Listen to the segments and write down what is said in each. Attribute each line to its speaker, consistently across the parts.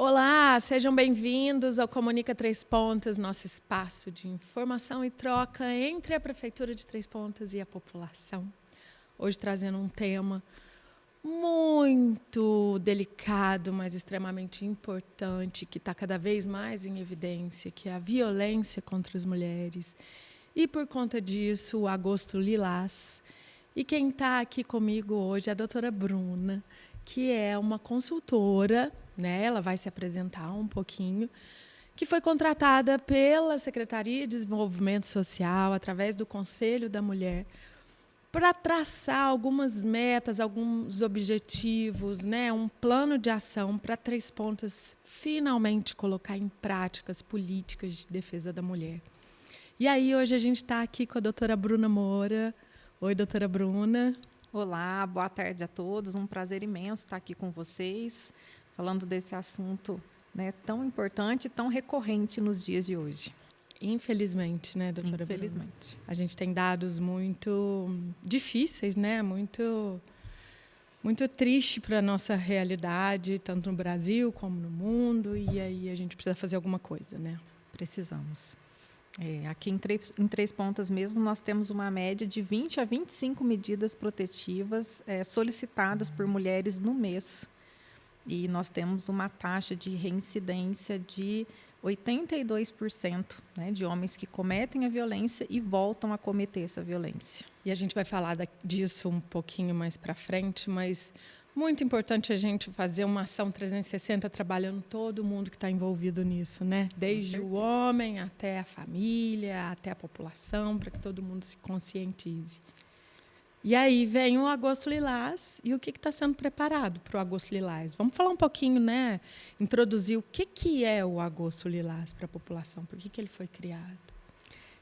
Speaker 1: Olá, sejam bem-vindos ao Comunica Três Pontas, nosso espaço de informação e troca entre a Prefeitura de Três Pontas e a população. Hoje trazendo um tema muito delicado, mas extremamente importante, que está cada vez mais em evidência, que é a violência contra as mulheres. E, por conta disso, o Agosto Lilás. E quem está aqui comigo hoje é a doutora Bruna, que é uma consultora, né? Ela vai se apresentar um pouquinho, que foi contratada pela Secretaria de Desenvolvimento Social, através do Conselho da Mulher, para traçar algumas metas, alguns objetivos, né? Um plano de ação para Três Pontas finalmente colocar em práticas políticas de defesa da mulher. E aí, hoje a gente está aqui com a doutora Bruna Moura. Oi, doutora Bruna.
Speaker 2: Olá, boa tarde a todos. Um prazer imenso estar aqui com vocês, falando desse assunto, né, tão importante e tão recorrente nos dias de hoje.
Speaker 1: Infelizmente, né, doutora
Speaker 2: Infelizmente.
Speaker 1: Bruna? A gente tem dados muito difíceis, né? Muito triste para a nossa realidade, tanto no Brasil como no mundo. E aí a gente precisa fazer alguma coisa, né?
Speaker 2: Precisamos. Aqui em Três Pontas mesmo, nós temos uma média de 20 a 25 medidas protetivas solicitadas por mulheres no mês. E nós temos uma taxa de reincidência de 82%, né, de homens que cometem a violência e voltam a cometer essa violência.
Speaker 1: E a gente vai falar disso um pouquinho mais para frente, mas muito importante a gente fazer uma ação 360 trabalhando todo mundo que está envolvido nisso, né? Desde o homem até a família, até a população, para que todo mundo se conscientize. E aí vem o Agosto Lilás e o que está sendo preparado para o Agosto Lilás. Vamos falar um pouquinho, né? Introduzir o que é o Agosto Lilás para a população, por que ele foi criado.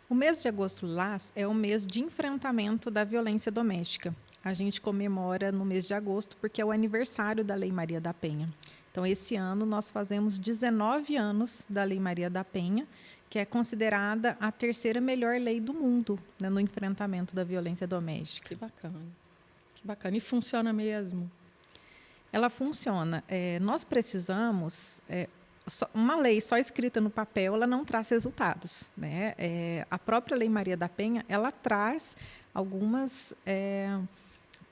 Speaker 2: O mês de Agosto Lilás é o mês de enfrentamento da violência doméstica. A gente comemora no mês de agosto porque é o aniversário da Lei Maria da Penha. Então, esse ano, nós fazemos 19 anos da Lei Maria da Penha, que é considerada a terceira melhor lei do mundo, né, no enfrentamento da violência doméstica.
Speaker 1: Que bacana. Que bacana. E funciona mesmo?
Speaker 2: Ela funciona. Nós precisamos... uma lei só escrita no papel, ela não traz resultados, né? A própria Lei Maria da Penha, ela traz algumas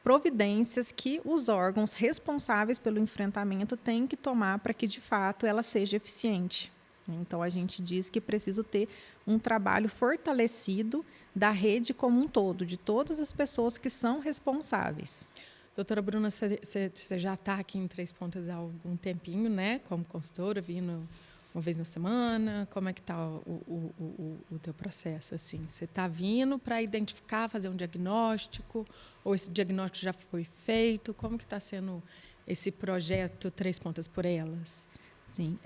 Speaker 2: providências que os órgãos responsáveis pelo enfrentamento têm que tomar para que, de fato, ela seja eficiente. Então, a gente diz que é preciso ter um trabalho fortalecido da rede como um todo, de todas as pessoas que são responsáveis.
Speaker 1: Doutora Bruna, você já está aqui em Três Pontas há algum tempinho, né? Como consultora, vindo uma vez na semana. Como é que está o teu processo? Assim? Você está vindo para identificar, fazer um diagnóstico? Ou esse diagnóstico já foi feito? Como que está sendo esse projeto Três Pontas por Elas?
Speaker 2: Sim,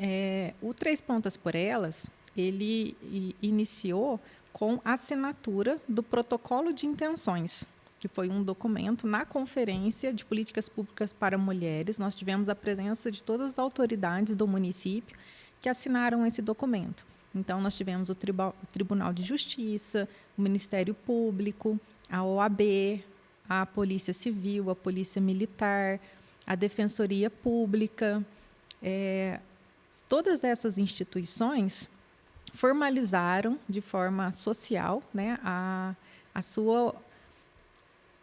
Speaker 2: o Três Pontas por Elas, ele iniciou com a assinatura do Protocolo de Intenções, que foi um documento na Conferência de Políticas Públicas para Mulheres. Nós tivemos a presença de todas as autoridades do município que assinaram esse documento. Então, nós tivemos o Tribunal de Justiça, o Ministério Público, a OAB, a Polícia Civil, a Polícia Militar, a Defensoria Pública. Todas essas instituições formalizaram de forma social, né,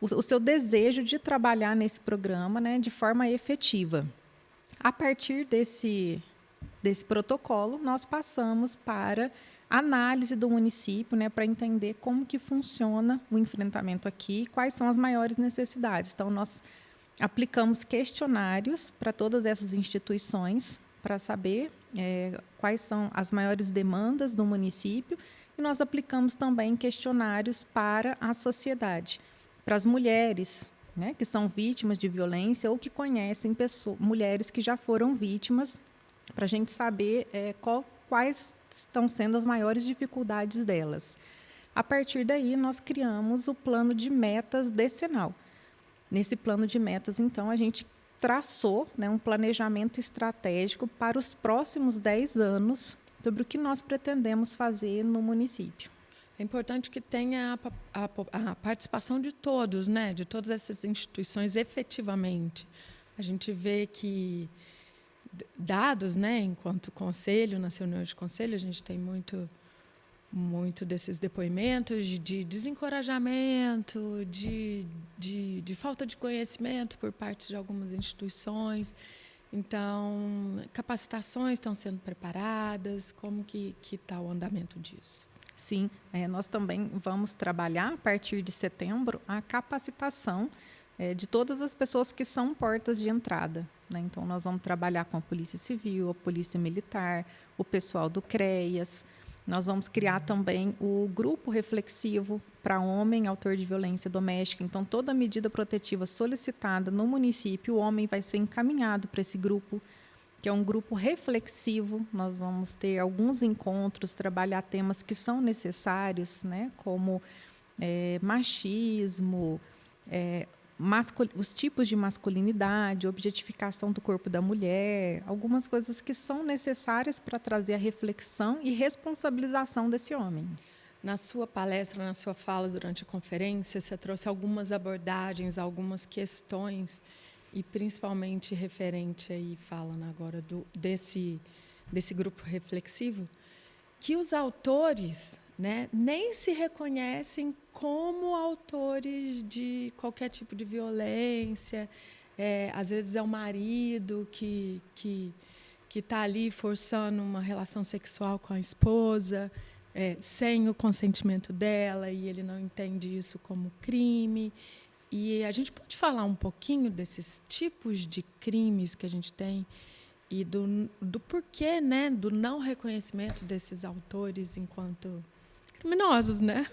Speaker 2: o seu desejo de trabalhar nesse programa, né, de forma efetiva. A partir desse protocolo, nós passamos para análise do município, né, para entender como que funciona o enfrentamento aqui, quais são as maiores necessidades. Então, nós aplicamos questionários para todas essas instituições para saber quais são as maiores demandas do município, e nós aplicamos também questionários para a sociedade, para as mulheres, né, que são vítimas de violência ou que conhecem mulheres que já foram vítimas, para a gente saber quais estão sendo as maiores dificuldades delas. A partir daí, nós criamos o plano de metas decenal. Nesse plano de metas, então, a gente traçou, né, um planejamento estratégico para os próximos 10 anos sobre o que nós pretendemos fazer no município.
Speaker 1: É importante que tenha a participação de todos, né, de todas essas instituições efetivamente. A gente vê que dados, né, enquanto conselho, nas reuniões de conselho, a gente tem muito desses depoimentos de desencorajamento, de falta de conhecimento por parte de algumas instituições. Então, capacitações estão sendo preparadas? Como que está o andamento disso?
Speaker 2: Sim, nós também vamos trabalhar, a partir de setembro, a capacitação de todas as pessoas que são portas de entrada, né? Então, nós vamos trabalhar com a Polícia Civil, a Polícia Militar, o pessoal do CREAS. Nós vamos criar também o grupo reflexivo para homem autor de violência doméstica. Então, toda medida protetiva solicitada no município, o homem vai ser encaminhado para esse grupo, que é um grupo reflexivo. Nós vamos ter alguns encontros, trabalhar temas que são necessários, né, como machismo, os tipos de masculinidade, objetificação do corpo da mulher, algumas coisas que são necessárias para trazer a reflexão e responsabilização desse homem.
Speaker 1: Na sua palestra, na sua fala durante a conferência, você trouxe algumas abordagens, algumas questões, e principalmente referente aí, falando agora desse grupo reflexivo, que os autores, né, nem se reconhecem como autores de qualquer tipo de violência. Às vezes é o marido que está ali forçando uma relação sexual com a esposa, sem o consentimento dela, e ele não entende isso como crime. E a gente pode falar um pouquinho desses tipos de crimes que a gente tem e do porquê, né, do não reconhecimento desses autores enquanto criminosos, né?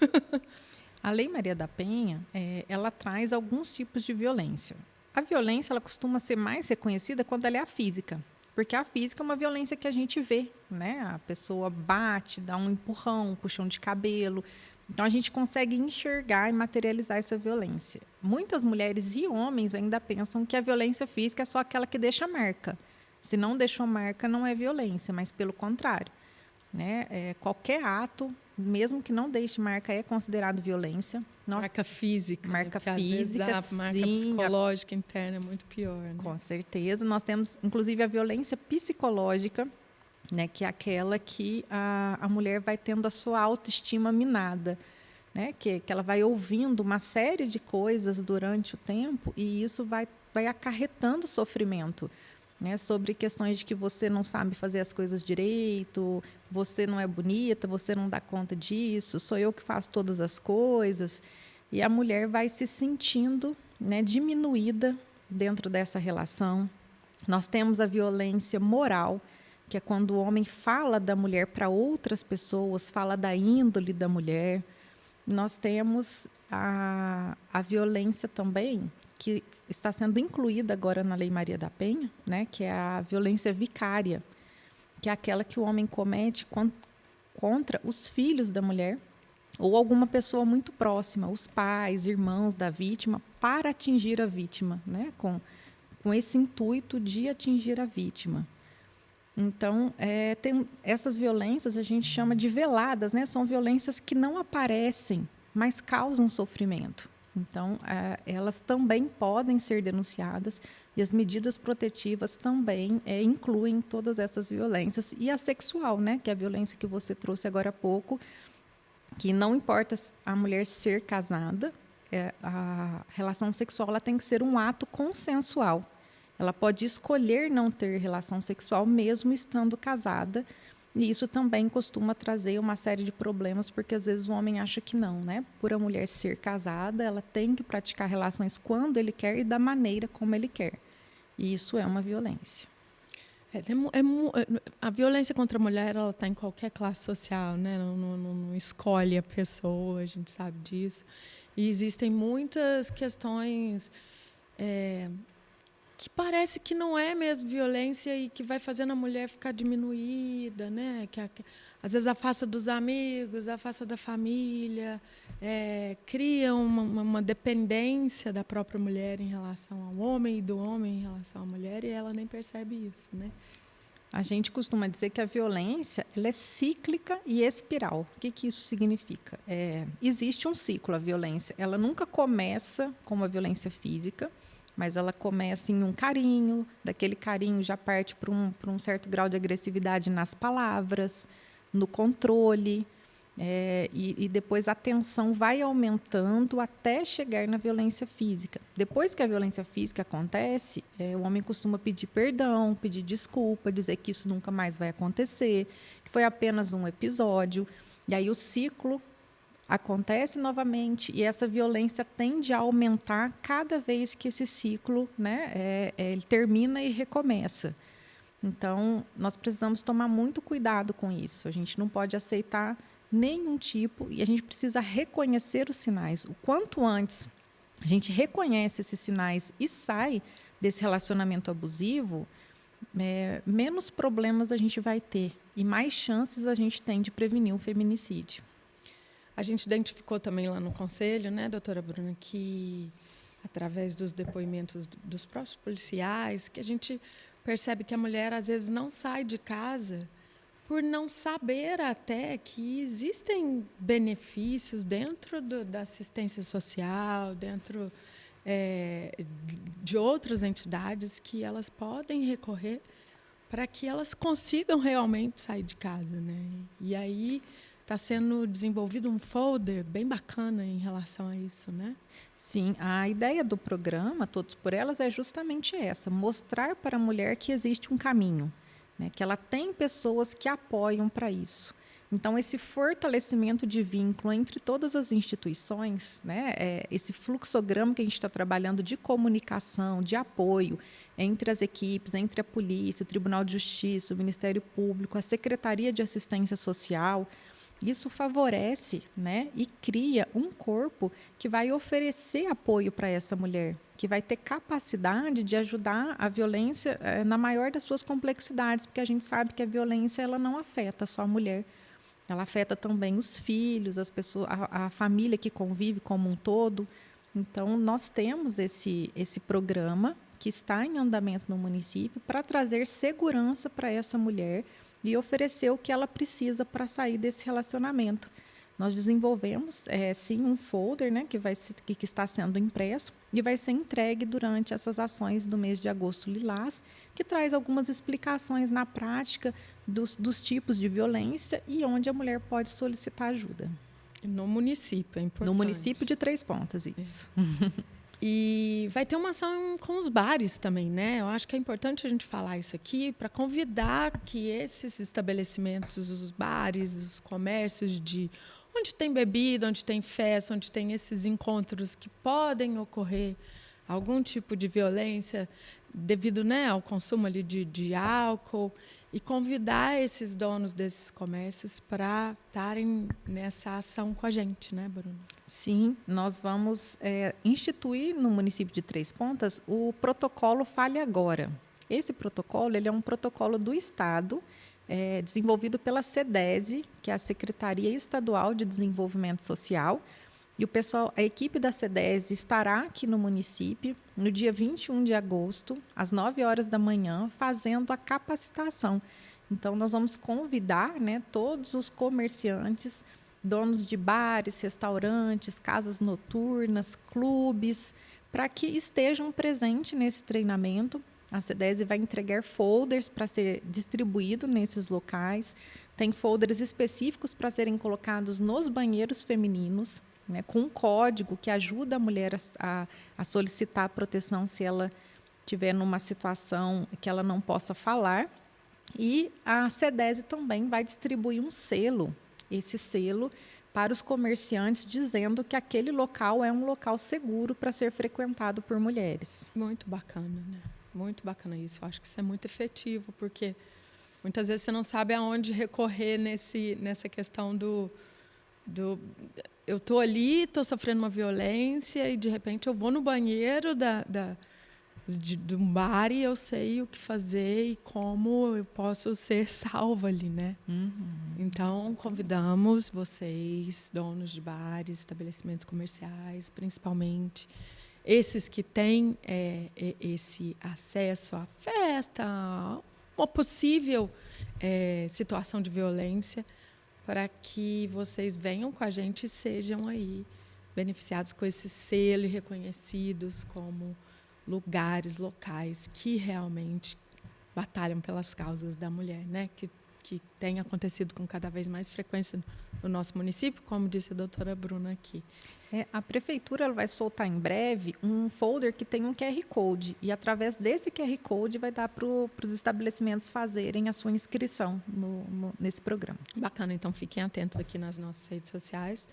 Speaker 2: A Lei Maria da Penha, ela traz alguns tipos de violência. A violência, ela costuma ser mais reconhecida quando ela é a física, porque a física é uma violência que a gente vê, né? A pessoa bate, dá um empurrão, um puxão de cabelo. Então, a gente consegue enxergar e materializar essa violência. Muitas mulheres e homens ainda pensam que a violência física é só aquela que deixa marca. Se não deixou marca, não é violência, mas pelo contrário, né? Qualquer ato, mesmo que não deixe marca, é considerado violência.
Speaker 1: Marca física.
Speaker 2: Marca
Speaker 1: física,
Speaker 2: física,
Speaker 1: a marca psicológica interna é muito pior, né?
Speaker 2: Com certeza. Nós temos, inclusive, a violência psicológica, né, que é aquela que a mulher vai tendo a sua autoestima minada, né, que ela vai ouvindo uma série de coisas durante o tempo e isso vai acarretando sofrimento, né, sobre questões de que você não sabe fazer as coisas direito, você não é bonita, você não dá conta disso, sou eu que faço todas as coisas. E a mulher vai se sentindo, né, diminuída dentro dessa relação. Nós temos a violência moral, que é quando o homem fala da mulher para outras pessoas, fala da índole da mulher. Nós temos a violência também, que está sendo incluída agora na Lei Maria da Penha, né, que é a violência vicária, que é aquela que o homem comete contra os filhos da mulher ou alguma pessoa muito próxima, os pais, irmãos da vítima, para atingir a vítima, né, com esse intuito de atingir a vítima. Então, tem essas violências a gente chama de veladas, né? São violências que não aparecem, mas causam sofrimento. Então, elas também podem ser denunciadas e as medidas protetivas também incluem todas essas violências. E a sexual, né? Que é a violência que você trouxe agora há pouco, que não importa a mulher ser casada, a relação sexual ela tem que ser um ato consensual. Ela pode escolher não ter relação sexual mesmo estando casada, e isso também costuma trazer uma série de problemas, porque às vezes o homem acha que não, né? Por a mulher ser casada, ela tem que praticar relações quando ele quer e da maneira como ele quer. E isso é uma violência.
Speaker 1: A violência contra a mulher ela está em qualquer classe social, né? Não escolhe a pessoa, a gente sabe disso. E existem muitas questões que parece que não é mesmo violência e que vai fazendo a mulher ficar diminuída, né? Que às vezes afasta dos amigos, afasta da família, cria uma dependência da própria mulher em relação ao homem e do homem em relação à mulher, e ela nem percebe isso, né?
Speaker 2: A gente costuma dizer que a violência ela é cíclica e espiral. O que isso significa? Existe um ciclo, a violência. Ela nunca começa como a violência física, mas ela começa em um carinho, daquele carinho já parte para um certo grau de agressividade nas palavras, no controle, e depois a tensão vai aumentando até chegar na violência física. Depois que a violência física acontece, o homem costuma pedir perdão, pedir desculpa, dizer que isso nunca mais vai acontecer, que foi apenas um episódio, e aí o ciclo acontece novamente e essa violência tende a aumentar cada vez que esse ciclo, né, ele termina e recomeça. Então, nós precisamos tomar muito cuidado com isso. A gente não pode aceitar nenhum tipo e a gente precisa reconhecer os sinais. O quanto antes a gente reconhece esses sinais e sai desse relacionamento abusivo, menos problemas a gente vai ter e mais chances a gente tem de prevenir um feminicídio.
Speaker 1: A gente identificou também lá no conselho, né, doutora Bruna, que através dos depoimentos dos próprios policiais, que a gente percebe que a mulher às vezes não sai de casa por não saber até que existem benefícios dentro da assistência social, dentro de outras entidades que elas podem recorrer para que elas consigam realmente sair de casa, né? E aí está sendo desenvolvido um folder bem bacana em relação a isso, né?
Speaker 2: Sim, a ideia do programa Todos por Elas é justamente essa, mostrar para a mulher que existe um caminho, né, que ela tem pessoas que apoiam para isso. Então, esse fortalecimento de vínculo entre todas as instituições, né, esse fluxograma que a gente está trabalhando de comunicação, de apoio entre as equipes, entre a polícia, o Tribunal de Justiça, o Ministério Público, a Secretaria de Assistência Social, isso favorece, né, e cria um corpo que vai oferecer apoio para essa mulher, que vai ter capacidade de ajudar a violência na maior das suas complexidades, porque a gente sabe que a violência ela não afeta só a mulher, ela afeta também os filhos, as pessoas, a família que convive como um todo. Então, nós temos esse programa que está em andamento no município para trazer segurança para essa mulher e oferecer o que ela precisa para sair desse relacionamento. Nós desenvolvemos, sim, um folder, né, que está sendo impresso e vai ser entregue durante essas ações do mês de agosto lilás, que traz algumas explicações na prática dos tipos de violência e onde a mulher pode solicitar ajuda.
Speaker 1: No município, é importante.
Speaker 2: No município de Três Pontas, isso.
Speaker 1: E vai ter uma ação com os bares também, né? Eu acho que é importante a gente falar isso aqui para convidar que esses estabelecimentos, os bares, os comércios onde tem bebida, onde tem festa, onde tem esses encontros que podem ocorrer algum tipo de violência devido, né, ao consumo ali de álcool, e convidar esses donos desses comércios para estarem nessa ação com a gente, né, Bruna?
Speaker 2: Sim, nós vamos instituir no município de Três Pontas o protocolo Fale Agora. Esse protocolo ele é um protocolo do Estado, desenvolvido pela SEDESE, que é a Secretaria Estadual de Desenvolvimento Social. E a equipe da SEDESE estará aqui no município no dia 21 de agosto, às 9 horas da manhã, fazendo a capacitação. Então, nós vamos convidar, né, todos os comerciantes, donos de bares, restaurantes, casas noturnas, clubes, para que estejam presentes nesse treinamento. A SEDESE vai entregar folders para ser distribuído nesses locais. Tem folders específicos para serem colocados nos banheiros femininos, né, com um código que ajuda a mulher a solicitar proteção se ela estiver numa situação que ela não possa falar. E a SEDESE também vai distribuir um selo, esse selo, para os comerciantes, dizendo que aquele local é um local seguro para ser frequentado por mulheres.
Speaker 1: Muito bacana, né? Muito bacana isso. Eu acho que isso é muito efetivo, porque muitas vezes você não sabe aonde recorrer nessa questão do eu estou ali, estou sofrendo uma violência e, de repente, eu vou no banheiro de um bar e eu sei o que fazer e como eu posso ser salva ali, né?
Speaker 2: Uhum.
Speaker 1: Então, convidamos vocês, donos de bares, estabelecimentos comerciais, principalmente, esses que têm esse acesso à festa, uma possível situação de violência, para que vocês venham com a gente e sejam aí beneficiados com esse selo e reconhecidos como lugares, locais que realmente batalham pelas causas da mulher, né? Que tem acontecido com cada vez mais frequência no nosso município, como disse a doutora Bruna aqui.
Speaker 2: A prefeitura vai soltar em breve um folder que tem um QR Code, e através desse QR Code vai dar para os estabelecimentos fazerem a sua inscrição nesse programa.
Speaker 1: Bacana, então fiquem atentos aqui nas nossas redes sociais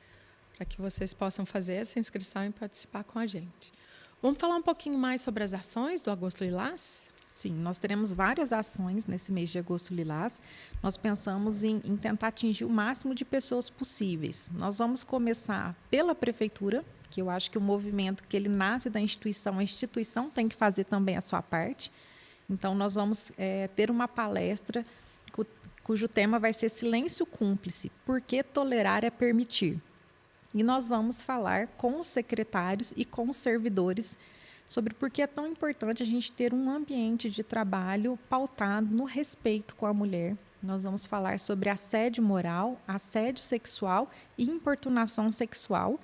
Speaker 1: para que vocês possam fazer essa inscrição e participar com a gente. Vamos falar um pouquinho mais sobre as ações do Agosto Lilás?
Speaker 2: Sim, nós teremos várias ações nesse mês de Agosto Lilás. Nós pensamos em tentar atingir o máximo de pessoas possíveis. Nós vamos começar pela prefeitura, que eu acho que o movimento que ele nasce da instituição, a instituição tem que fazer também a sua parte. Então, nós vamos ter uma palestra cujo tema vai ser Silêncio Cúmplice, por que tolerar é permitir? E nós vamos falar com os secretários e com os servidores sobre por que é tão importante a gente ter um ambiente de trabalho pautado no respeito com a mulher. Nós vamos falar sobre assédio moral, assédio sexual e importunação sexual.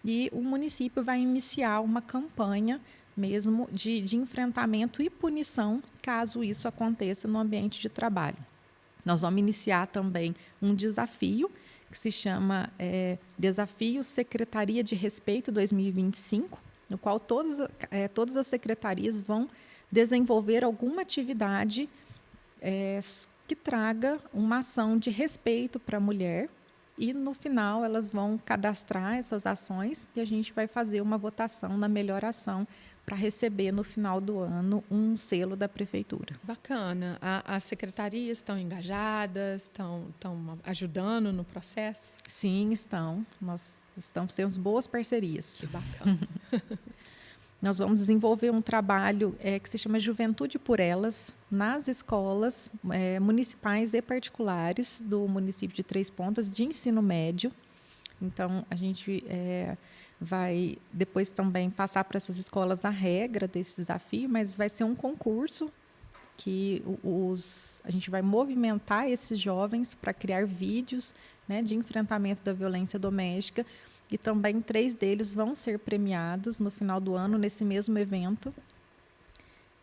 Speaker 2: E o município vai iniciar uma campanha mesmo de enfrentamento e punição, caso isso aconteça no ambiente de trabalho. Nós vamos iniciar também um desafio, que se chama Desafio Secretaria de Respeito 2025, no qual todas as secretarias vão desenvolver alguma atividade que traga uma ação de respeito para a mulher, e no final elas vão cadastrar essas ações e a gente vai fazer uma votação na melhor ação para receber no final do ano um selo da prefeitura.
Speaker 1: Bacana. As secretarias estão engajadas, estão ajudando no processo?
Speaker 2: Sim, estão. Nós temos boas parcerias.
Speaker 1: Que bacana.
Speaker 2: Nós vamos desenvolver um trabalho que se chama Juventude por Elas, nas escolas municipais e particulares do município de Três Pontas, de ensino médio. Então, a gente vai depois também passar para essas escolas a regra desse desafio, mas vai ser um concurso que a gente vai movimentar esses jovens para criar vídeos, né, de enfrentamento da violência doméstica, e também 3 deles vão ser premiados no final do ano nesse mesmo evento.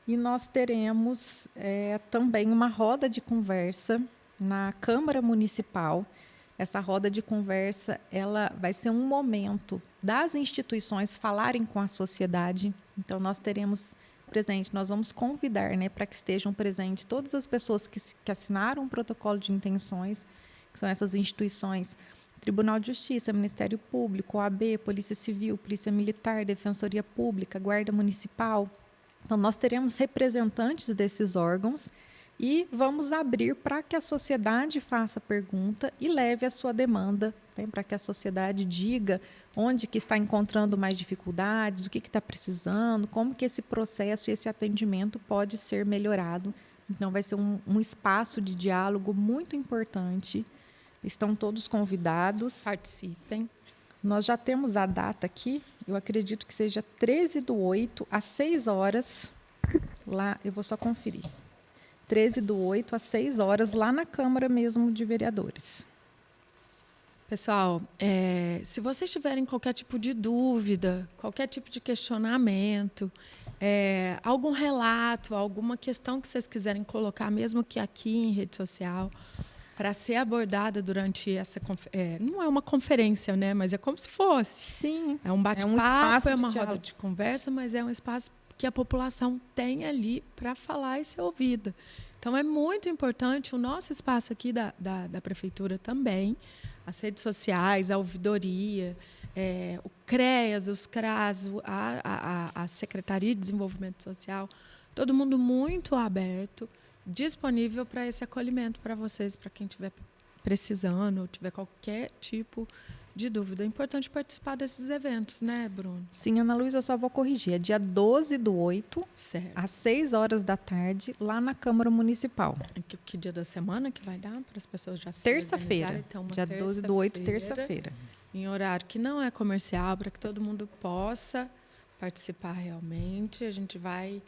Speaker 2: E nós teremos também uma roda de conversa na Câmara Municipal. Essa roda de conversa ela vai ser um momento das instituições falarem com a sociedade. Então, nós teremos presente, nós vamos convidar, né, para que estejam presentes todas as pessoas que assinaram um protocolo de intenções, que são essas instituições: Tribunal de Justiça, Ministério Público, OAB, Polícia Civil, Polícia Militar, Defensoria Pública, Guarda Municipal. Então, nós teremos representantes desses órgãos e vamos abrir para que a sociedade faça pergunta e leve a sua demanda, né, para que a sociedade diga onde que está encontrando mais dificuldades, o que está precisando, como que esse processo e esse atendimento pode ser melhorado. Então, vai ser um espaço de diálogo muito importante. Estão todos convidados.
Speaker 1: Participem.
Speaker 2: Nós já temos a data aqui, eu acredito que seja 13/8, às 6 horas. Lá, eu vou só conferir. 13/8, às 6 horas, lá na Câmara mesmo de Vereadores.
Speaker 1: Pessoal, se vocês tiverem qualquer tipo de dúvida, qualquer tipo de questionamento, algum relato, alguma questão que vocês quiserem colocar, mesmo que aqui em rede social, para ser abordada durante essa não é uma conferência, né? Mas é como se fosse.
Speaker 2: Sim.
Speaker 1: É um bate-papo, é uma roda de conversa, mas é um espaço que a população tem ali para falar e ser ouvida. Então, é muito importante o nosso espaço aqui da Prefeitura também, as redes sociais, a ouvidoria, o CREAS, os CRAS, a Secretaria de Desenvolvimento Social, todo mundo muito aberto, disponível para esse acolhimento para vocês, para quem estiver precisando ou tiver qualquer tipo de dúvida. É importante participar desses eventos, né, Bruno?
Speaker 2: Sim, Ana Luísa, eu só vou corrigir. É dia 12/8, às 6 horas da tarde, lá na Câmara Municipal.
Speaker 1: Que dia da semana que vai dar para as pessoas já se
Speaker 2: Terça-feira.
Speaker 1: Então,
Speaker 2: dia 12/8, terça-feira.
Speaker 1: Em horário que não é comercial, para que todo mundo possa participar realmente. A gente vai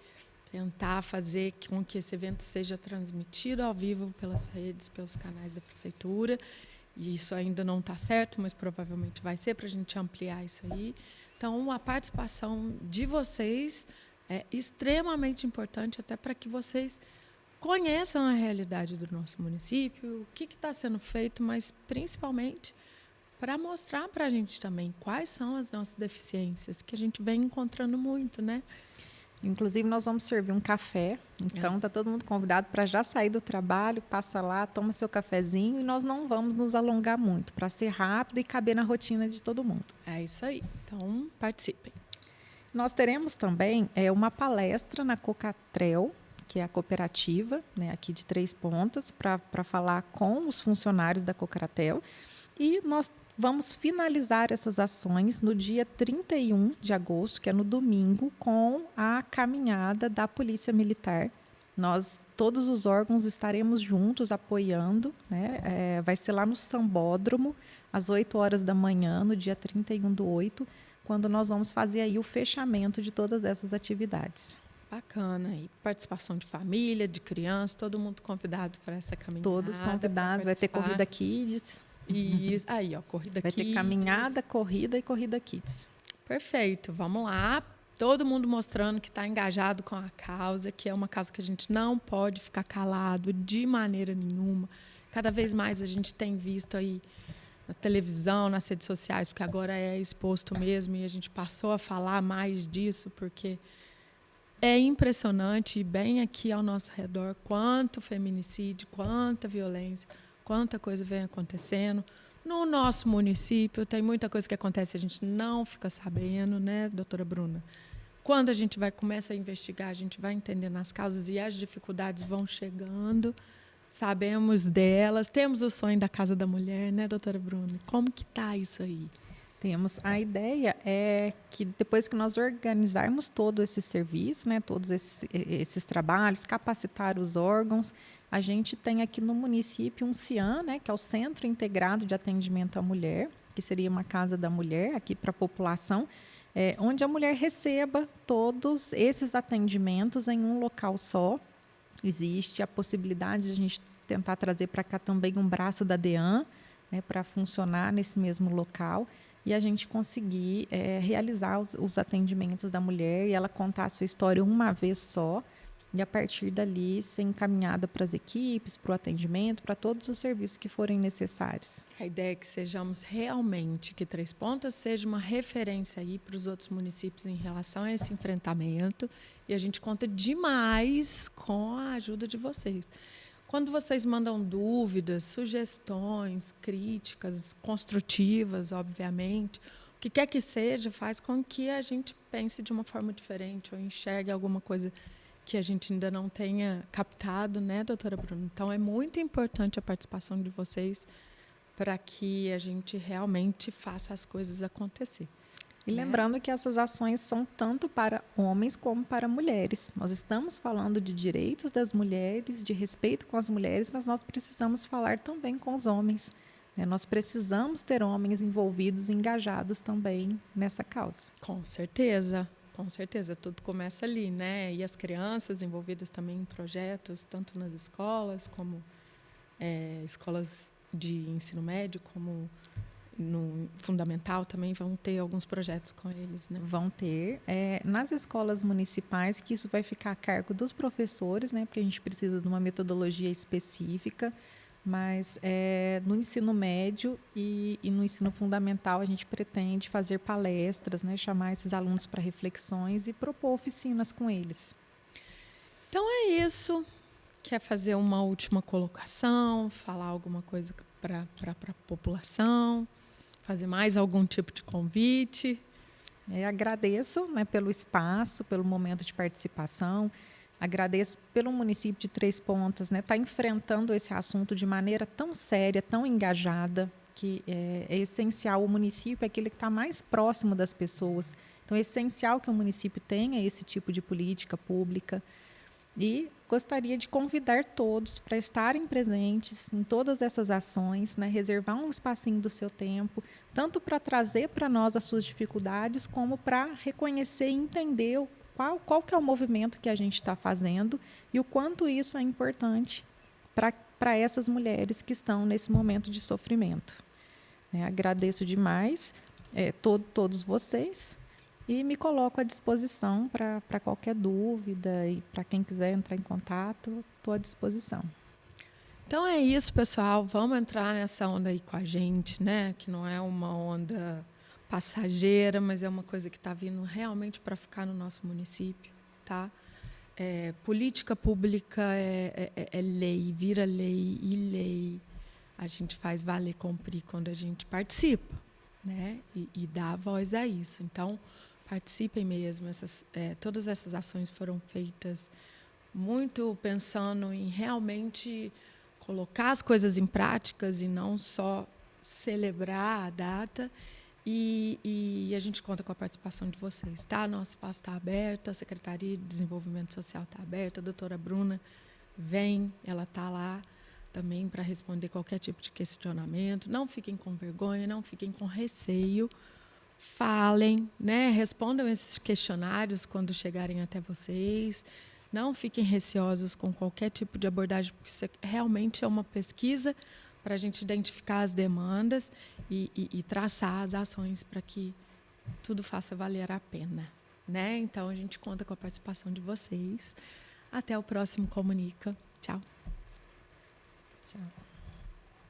Speaker 1: tentar fazer com que esse evento seja transmitido ao vivo pelas redes, pelos canais da Prefeitura. E isso ainda não está certo, mas provavelmente vai ser, para a gente ampliar isso aí. Então, a participação de vocês é extremamente importante até para que vocês conheçam a realidade do nosso município, o que está sendo feito, mas principalmente para mostrar para a gente também quais são as nossas deficiências, que a gente vem encontrando muito, né?
Speaker 2: Inclusive, nós vamos servir um café, então está todo mundo convidado para já sair do trabalho, passa lá, toma seu cafezinho, e nós não vamos nos alongar muito, para ser rápido e caber na rotina de todo mundo.
Speaker 1: É isso aí, então participem.
Speaker 2: Nós teremos também uma palestra na Cocatrel, que é a cooperativa, né, aqui de Três Pontas, para falar com os funcionários da Cocatrel. E nós vamos finalizar essas ações no dia 31 de agosto, que é no domingo, com a caminhada da Polícia Militar. Nós, todos os órgãos, estaremos juntos apoiando, né? Vai ser lá no Sambódromo, às 8 horas da manhã, no dia 31/8, quando nós vamos fazer aí o fechamento de todas essas atividades.
Speaker 1: Bacana. E participação de família, de criança, todo mundo convidado para essa caminhada.
Speaker 2: Todos convidados. Vai ter corrida kids.
Speaker 1: E aí, ó, corrida
Speaker 2: Vai
Speaker 1: kids.
Speaker 2: ter caminhada, corrida e corrida kids.
Speaker 1: Perfeito. Vamos lá. Todo mundo mostrando que está engajado com a causa, que é uma causa que a gente não pode ficar calado de maneira nenhuma. Cada vez mais a gente tem visto aí na televisão, nas redes sociais, porque agora é exposto mesmo e a gente passou a falar mais disso, porque é impressionante, bem aqui ao nosso redor, quanto feminicídio, quanta violência, quanta coisa vem acontecendo. No nosso município, tem muita coisa que acontece e a gente não fica sabendo, né, doutora Bruna? Quando a gente começa a investigar, a gente vai entendendo as causas e as dificuldades vão chegando, sabemos delas. Temos o sonho da Casa da Mulher, né, doutora Bruna? Como que está isso aí?
Speaker 2: Temos. A ideia é que depois que nós organizarmos todo esse serviço, né, todos esses trabalhos, capacitar os órgãos, a gente tem aqui no município um CIAM, né, que é o Centro Integrado de Atendimento à Mulher, que seria uma casa da mulher aqui para a população, onde a mulher receba todos esses atendimentos em um local só. Existe a possibilidade de a gente tentar trazer para cá também um braço da DEAN, né, para funcionar nesse mesmo local e a gente conseguir realizar os atendimentos da mulher e ela contar a sua história uma vez só e, a partir dali, ser encaminhada para as equipes, para o atendimento, para todos os serviços que forem necessários.
Speaker 1: A ideia é que sejamos realmente, que Três Pontas seja uma referência aí para os outros municípios em relação a esse enfrentamento e a gente conta demais com a ajuda de vocês. Quando vocês mandam dúvidas, sugestões, críticas construtivas, obviamente, o que quer que seja, faz com que a gente pense de uma forma diferente ou enxergue alguma coisa que a gente ainda não tenha captado, né, doutora Bruna? Então, é muito importante a participação de vocês para que a gente realmente faça as coisas acontecer.
Speaker 2: E lembrando que essas ações são tanto para homens como para mulheres. Nós estamos falando de direitos das mulheres, de respeito com as mulheres, mas nós precisamos falar também com os homens, né? Nós precisamos ter homens envolvidos, engajados também nessa causa.
Speaker 1: Com certeza, tudo começa ali, né? E as crianças envolvidas também em projetos, tanto nas escolas, como escolas de ensino médio, como no fundamental também vão ter alguns projetos com eles, né?
Speaker 2: Vão ter. Nas escolas municipais, que isso vai ficar a cargo dos professores, né? Porque a gente precisa de uma metodologia específica, mas no ensino médio e no ensino fundamental a gente pretende fazer palestras, né? Chamar esses alunos para reflexões e propor oficinas com eles.
Speaker 1: Então é isso. Quer fazer uma última colocação, falar alguma coisa para a população? Fazer mais algum tipo de convite?
Speaker 2: Agradeço, né, pelo espaço, pelo momento de participação. Agradeço pelo município de Três Pontas, né, tá enfrentando esse assunto de maneira tão séria, tão engajada, que é essencial. O município é aquele que está mais próximo das pessoas. Então, é essencial que o município tenha esse tipo de política pública. E gostaria de convidar todos para estarem presentes em todas essas ações, né? Reservar um espacinho do seu tempo, tanto para trazer para nós as suas dificuldades, como para reconhecer e entender qual que é o movimento que a gente está fazendo e o quanto isso é importante para essas mulheres que estão nesse momento de sofrimento. Agradeço demais todos vocês E me coloco à disposição para qualquer dúvida e para quem quiser entrar em contato, estou à disposição.
Speaker 1: Então é isso, pessoal. Vamos entrar nessa onda aí com a gente, né? Que não é uma onda passageira, mas é uma coisa que está vindo realmente para ficar no nosso município, tá? Política pública é lei, vira lei e lei a gente faz valer cumprir quando a gente participa, né? E dá voz a isso. Então, participem mesmo. Todas essas ações foram feitas muito pensando em realmente colocar as coisas em práticas e não só celebrar a data. E a gente conta com a participação de vocês, tá? Nosso espaço está aberto, a Secretaria de Desenvolvimento Social está aberta, a doutora Bruna vem, ela está lá também para responder qualquer tipo de questionamento. Não fiquem com vergonha, não fiquem com receio, falem, né? Respondam esses questionários quando chegarem até vocês. Não fiquem receosos com qualquer tipo de abordagem, porque isso realmente é uma pesquisa para a gente identificar as demandas e traçar as ações para que tudo faça valer a pena, né? Então, a gente conta com a participação de vocês. Até o próximo Comunica. Tchau.
Speaker 2: Tchau.